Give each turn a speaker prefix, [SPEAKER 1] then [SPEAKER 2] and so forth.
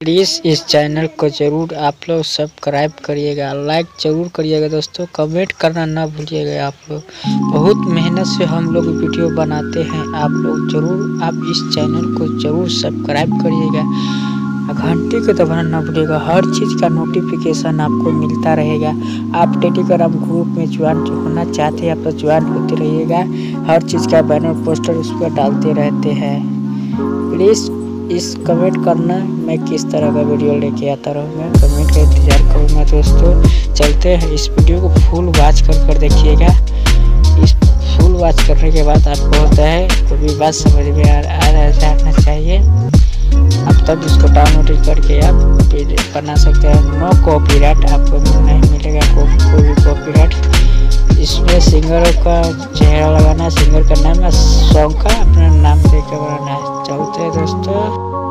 [SPEAKER 1] Please इस channel को ज़रूर आप लोग सब्सक्राइब करिएगा, लाइक ज़रूर करिएगा दोस्तों, कमेंट करना ना भूलिएगा। आप लोग बहुत मेहनत से हम लोग वीडियो बनाते हैं, आप लोग ज़रूर आप इस चैनल को ज़रूर सब्सक्राइब करिएगा, घंटी को दबाना ना भूलिएगा। हर चीज़ का नोटिफिकेशन आपको मिलता रहेगा। आप टेलीग्राम ग्रुप में ज्वाइन होना चाहते हैं, आप लोग ज्वाइन होते रहिएगा। हर चीज़ का बैनर पोस्टर उस पर डालते रहते हैं। प्लीज़ इस कमेंट करना मैं किस तरह का वीडियो लेके आता रहूँगा, कमेंट का इंतज़ार करूँगा दोस्तों। चलते हैं, इस वीडियो को फुल वॉच कर देखिएगा। इस फुल वॉच करने के बाद आपको होता है कोई भी बात समझ में आ जाना चाहिए, अब तक इसको डाउनलोड करके आप बना सकते हैं। नो कॉपीराइट आपको नहीं मिलेगा, कोई भी कॉपीराइट। इसमें सिंगर का चेहरा लगाना, सिंगर का नाम, सॉन्ग का अपना नाम देकर बनाना है। चलते हैं दोस्तों।